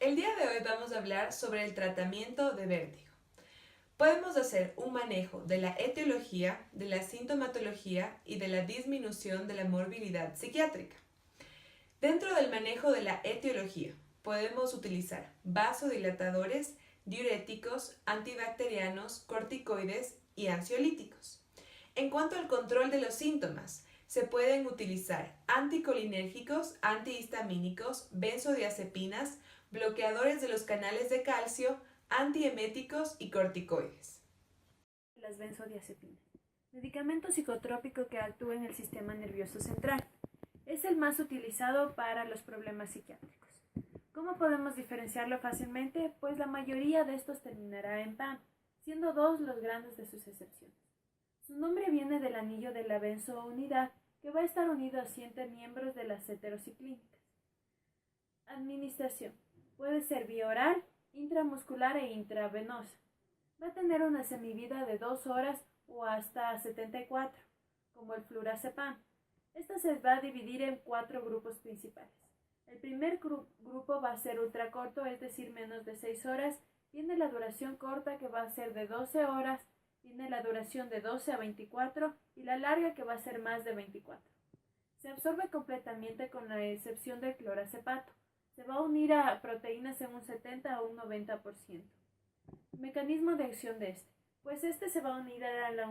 El día de hoy vamos a hablar sobre el tratamiento de vértigo. Podemos hacer un manejo de la etiología, de la sintomatología y de la disminución de la morbilidad psiquiátrica. Dentro del manejo de la etiología, podemos utilizar vasodilatadores, diuréticos, antibacterianos, corticoides y ansiolíticos. En cuanto al control de los síntomas, se pueden utilizar anticolinérgicos, antihistamínicos, benzodiazepinas, bloqueadores de los canales de calcio, antieméticos y corticoides. Las benzodiazepinas, medicamento psicotrópico que actúa en el sistema nervioso central. Es el más utilizado para los problemas psiquiátricos. ¿Cómo podemos diferenciarlo fácilmente? Pues la mayoría de estos terminará en PAM, siendo dos los grandes de sus excepciones. Su nombre viene del anillo de la benzounidad, que va a estar unido a 7 miembros de las heterociclínicas. Administración. Puede ser vía oral, intramuscular e intravenosa. Va a tener una semivida de 2 horas o hasta 74, como el flurazepam. Esta se va a dividir en 4 grupos principales. El primer grupo va a ser ultracorto, es decir, menos de 6 horas. Tiene la duración corta, que va a ser de 12 horas. Tiene la duración de 12 a 24 y la larga, que va a ser más de 24. Se absorbe completamente con la excepción del clorazepato. Se va a unir a proteínas en un 70 a un 90%. Mecanismo de acción de este. Pues este se va a unir a la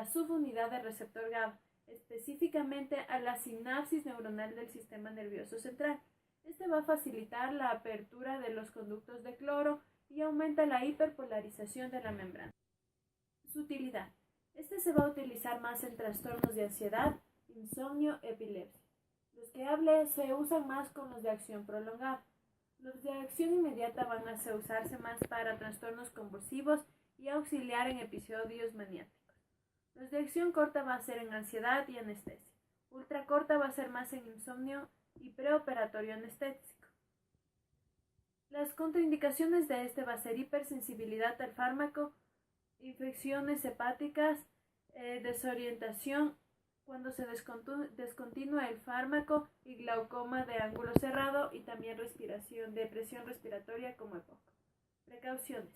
subunidad del receptor GABA, específicamente a la sinapsis neuronal del sistema nervioso central. Este va a facilitar la apertura de los conductos de cloro y aumenta la hiperpolarización de la membrana. Su utilidad. Este se va a utilizar más en trastornos de ansiedad, insomnio, epilepsia. Los que hable se usan más con los de acción prolongada. Los de acción inmediata van a usarse más para trastornos convulsivos y auxiliar en episodios maniáticos. Los de acción corta va a ser en ansiedad y anestesia. Ultracorta va a ser más en insomnio y preoperatorio anestésico. Las contraindicaciones de este va a ser hipersensibilidad al fármaco, infecciones hepáticas, desorientación cuando se descontinúa el fármaco y glaucoma de ángulo cerrado y también depresión respiratoria como EPOC. Precauciones.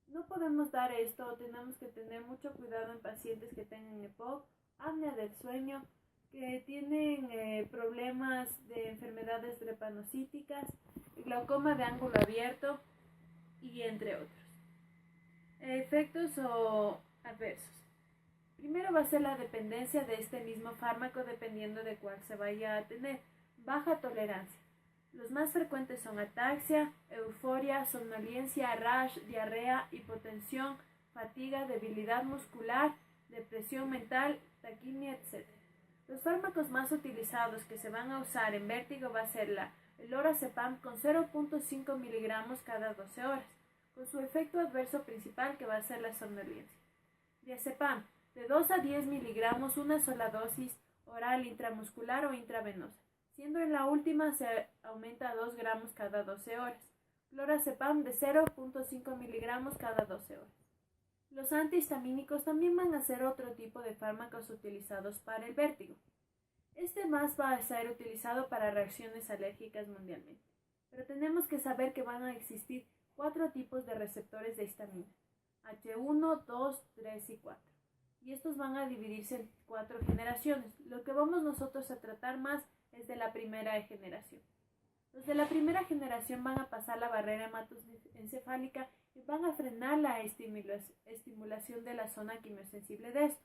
No podemos dar esto, tenemos que tener mucho cuidado en pacientes que tengan EPOC, apnea del sueño, que tienen problemas de enfermedades drepanocíticas, glaucoma de ángulo abierto y entre otros. Efectos o adversos. Primero va a ser la dependencia de este mismo fármaco dependiendo de cuál se vaya a tener. Baja tolerancia. Los más frecuentes son ataxia, euforia, somnolencia, rash, diarrea, hipotensión, fatiga, debilidad muscular, depresión mental, taquimia, etc. Los fármacos más utilizados que se van a usar en vértigo va a ser el lorazepam con 0.5 miligramos cada 12 horas, con su efecto adverso principal que va a ser la somnolencia. Diazepam de 2 a 10 miligramos, una sola dosis, oral, intramuscular o intravenosa, siendo en la última se aumenta a 2 gramos cada 12 horas. Clorazepam de 0.5 miligramos cada 12 horas. Los antihistamínicos también van a ser otro tipo de fármacos utilizados para el vértigo. Este más va a ser utilizado para reacciones alérgicas mundialmente, pero tenemos que saber que van a existir 4 tipos de receptores de histamina: H1, 2, 3 y 4. Y estos van a dividirse en 4 generaciones. Lo que vamos nosotros a tratar más es de la primera generación. Los de la primera generación van a pasar la barrera hematoencefálica y van a frenar la estimulación de la zona quimiosensible de esto.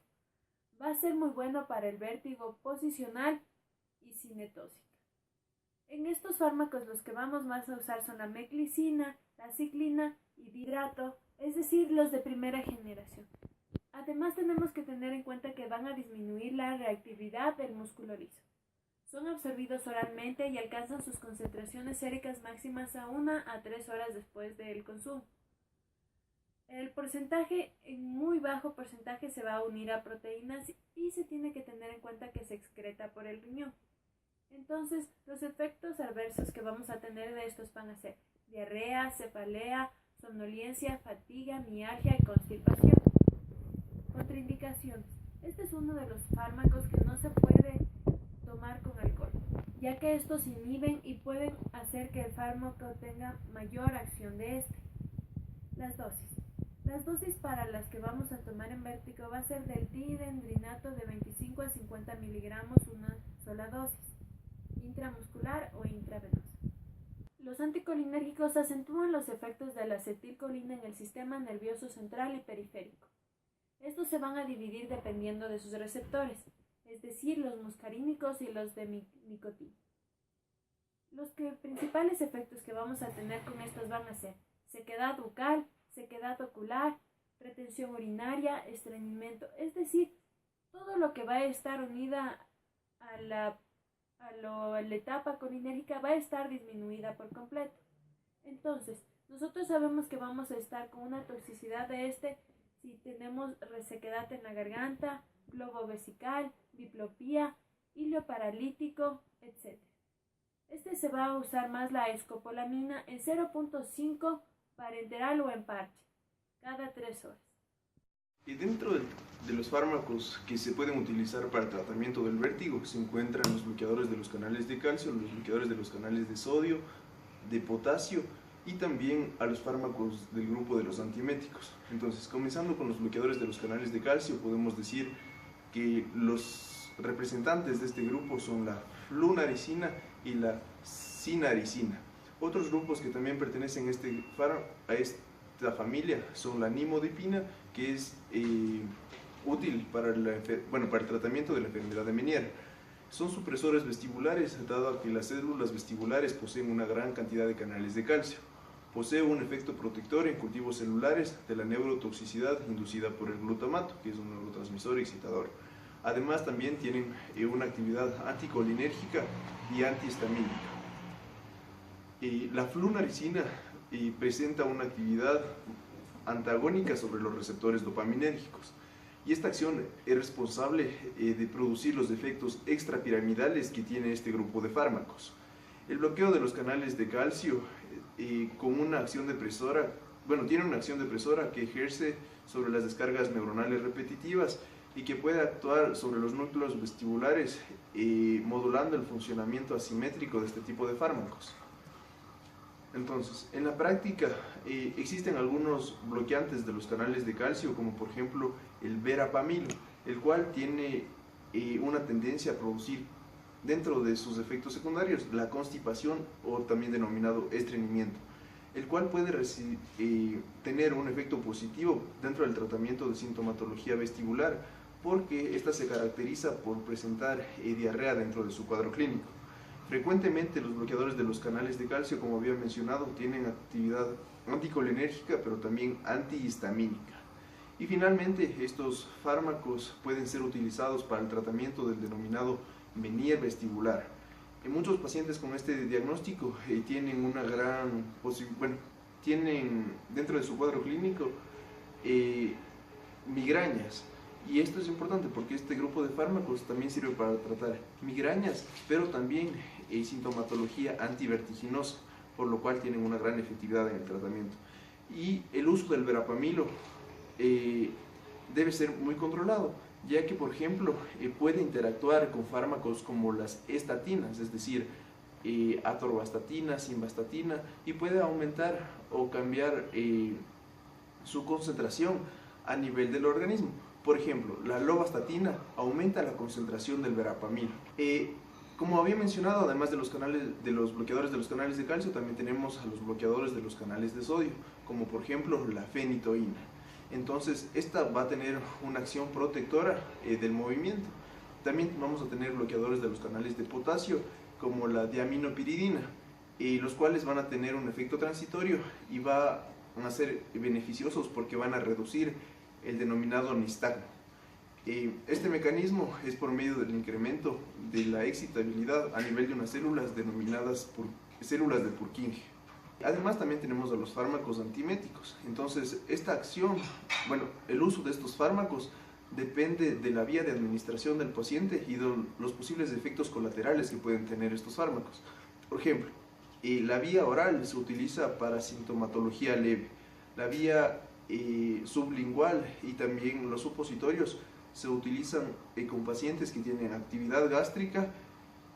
Va a ser muy bueno para el vértigo posicional y cinetósica. En estos fármacos los que vamos más a usar son la meclicina, la ciclina y didrato, es decir, los de primera generación. Además tenemos que tener en cuenta que van a disminuir la reactividad del músculo liso. Son absorbidos oralmente y alcanzan sus concentraciones séricas máximas a 1 a 3 horas después del consumo. El porcentaje, en muy bajo porcentaje, se va a unir a proteínas y se tiene que tener en cuenta que se excreta por el riñón. Entonces, los efectos adversos que vamos a tener de estos van a ser diarrea, cefalea, somnolencia, fatiga, mialgia y constipación. Contraindicaciones. Este es uno de los fármacos que no se puede tomar con alcohol. ya que estos inhiben y pueden hacer que el fármaco tenga mayor acción de este. Las dosis. Las dosis para las que vamos a tomar en vértigo va a ser del dihidrogenado de 25 a 50 miligramos una sola dosis, intramuscular o intravenosa. Los anticolinérgicos acentúan los efectos de la acetilcolina en el sistema nervioso central y periférico. Estos se van a dividir dependiendo de sus receptores, es decir, los muscarínicos y los de nicotina. Los principales efectos que vamos a tener con estos van a ser sequedad bucal, sequedad ocular, retención urinaria, estreñimiento, es decir, todo lo que va a estar unida a la etapa colinérgica va a estar disminuida por completo. Entonces, nosotros sabemos que vamos a estar con una toxicidad de si tenemos resequedad en la garganta, globo vesical, diplopía, hilo paralítico, etc. Se va a usar más la escopolamina en 0.5 parenteral o en parche, cada 3 horas. Y dentro de los fármacos que se pueden utilizar para el tratamiento del vértigo se encuentran los bloqueadores de los canales de calcio, los bloqueadores de los canales de sodio, de potasio y también a los fármacos del grupo de los antieméticos. Entonces, comenzando con los bloqueadores de los canales de calcio, podemos decir que los representantes de este grupo son la flunaricina y la cinaricina. Otros grupos que también pertenecen a esta familia son la nimodipina, que es útil para el tratamiento de la enfermedad de Meniere. Son supresores vestibulares, dado que las células vestibulares poseen una gran cantidad de canales de calcio. Posee un efecto protector en cultivos celulares de la neurotoxicidad inducida por el glutamato, que es un neurotransmisor excitador. Además, también tienen una actividad anticolinérgica y antihistamínica. La flunaricina presenta una actividad antagónica sobre los receptores dopaminérgicos, y esta acción es responsable de producir los efectos extrapiramidales que tiene este grupo de fármacos. El bloqueo de los canales de calcio con una acción depresora, tiene una acción depresora que ejerce sobre las descargas neuronales repetitivas y que puede actuar sobre los núcleos vestibulares, modulando el funcionamiento asimétrico de este tipo de fármacos. Entonces, en la práctica existen algunos bloqueantes de los canales de calcio, como por ejemplo el verapamilo, el cual tiene una tendencia a producir dentro de sus efectos secundarios la constipación, o también denominado estreñimiento, el cual puede tener un efecto positivo dentro del tratamiento de sintomatología vestibular, porque esta se caracteriza por presentar diarrea dentro de su cuadro clínico. Frecuentemente los bloqueadores de los canales de calcio, como había mencionado, tienen actividad anticolinérgica, pero también antihistamínica. Y finalmente, estos fármacos pueden ser utilizados para el tratamiento del denominado Meniere vestibular. En muchos pacientes con este diagnóstico tienen una gran tienen dentro de su cuadro clínico migrañas. Y esto es importante porque este grupo de fármacos también sirve para tratar migrañas, pero también sintomatología antivertiginosa, por lo cual tienen una gran efectividad en el tratamiento. Y el uso del verapamilo debe ser muy controlado, ya que, por ejemplo, puede interactuar con fármacos como las estatinas, es decir, atorvastatina, simvastatina, y puede aumentar o cambiar su concentración a nivel del organismo. Por ejemplo, la lovastatina aumenta la concentración del verapamilo. Como había mencionado, además de los bloqueadores de los canales de calcio, también tenemos a los bloqueadores de los canales de sodio, como por ejemplo la fenitoína. Entonces, esta va a tener una acción protectora del movimiento. También vamos a tener bloqueadores de los canales de potasio, como la diaminopiridina, los cuales van a tener un efecto transitorio y van a ser beneficiosos porque van a reducir el denominado nistagmo. Este mecanismo es por medio del incremento de la excitabilidad a nivel de unas células denominadas células de Purkinje. Además, también tenemos a los fármacos antiméticos. Entonces, esta acción, el uso de estos fármacos depende de la vía de administración del paciente y de los posibles efectos colaterales que pueden tener estos fármacos. Por ejemplo, la vía oral se utiliza para sintomatología leve. La vía sublingual y también los supositorios se utilizan con pacientes que tienen actividad gástrica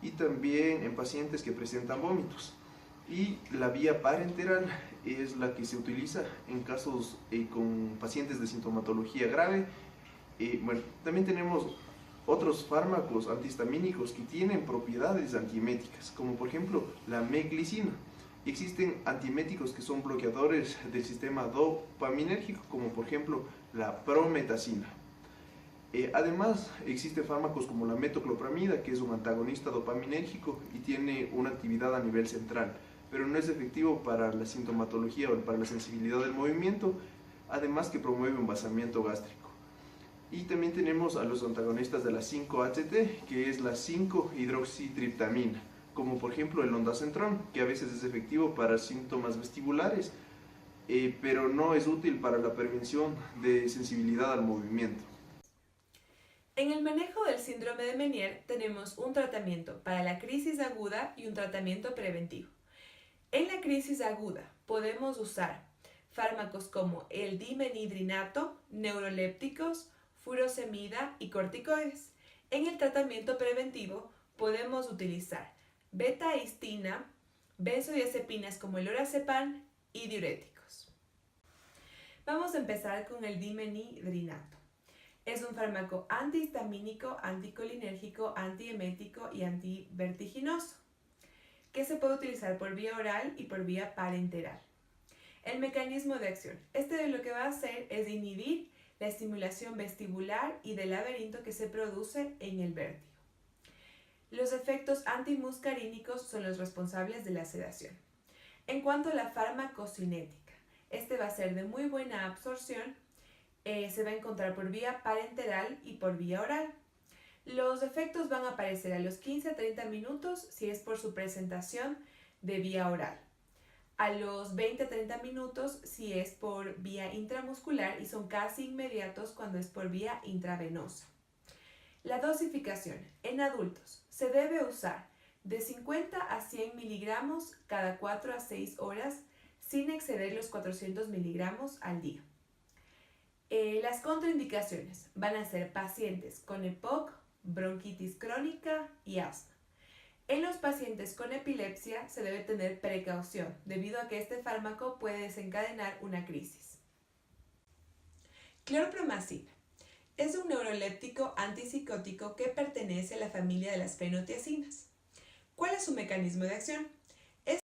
y también en pacientes que presentan vómitos. Y la vía parenteral es la que se utiliza en casos con pacientes de sintomatología grave. También tenemos otros fármacos antihistamínicos que tienen propiedades antieméticas, como por ejemplo la meclicina. Existen antieméticos que son bloqueadores del sistema dopaminérgico, como por ejemplo la prometacina. Además, existen fármacos como la metoclopramida, que es un antagonista dopaminérgico y tiene una actividad a nivel central, pero no es efectivo para la sintomatología o para la sensibilidad del movimiento, además que promueve un vaciamiento gástrico. Y también tenemos a los antagonistas de la 5-HT, que es la 5-hidroxitriptamina, como por ejemplo el ondansetron, que a veces es efectivo para síntomas vestibulares, pero no es útil para la prevención de sensibilidad al movimiento. En el manejo del síndrome de Meniere tenemos un tratamiento para la crisis aguda y un tratamiento preventivo. En la crisis aguda podemos usar fármacos como el dimenhidrinato, neurolépticos, furosemida y corticoides. En el tratamiento preventivo podemos utilizar betahistina, benzodiazepinas como el lorazepam y diuréticos. Vamos a empezar con el dimenhidrinato. Es un fármaco antihistamínico, anticolinérgico, antiemético y antivertiginoso, que se puede utilizar por vía oral y por vía parenteral. El mecanismo de acción. Lo que va a hacer es inhibir la estimulación vestibular y del laberinto que se produce en el vértigo. Los efectos antimuscarínicos son los responsables de la sedación. En cuanto a la farmacocinética, va a ser de muy buena absorción. Se va a encontrar por vía parenteral y por vía oral. Los efectos van a aparecer a los 15 a 30 minutos si es por su presentación de vía oral. A los 20 a 30 minutos si es por vía intramuscular y son casi inmediatos cuando es por vía intravenosa. La dosificación en adultos se debe usar de 50 a 100 miligramos cada 4 a 6 horas sin exceder los 400 miligramos al día. Las contraindicaciones van a ser pacientes con EPOC, bronquitis crónica y asma. En los pacientes con epilepsia se debe tener precaución debido a que este fármaco puede desencadenar una crisis. Clorpromazina es un neuroléptico antipsicótico que pertenece a la familia de las fenotiacinas. ¿Cuál es su mecanismo de acción?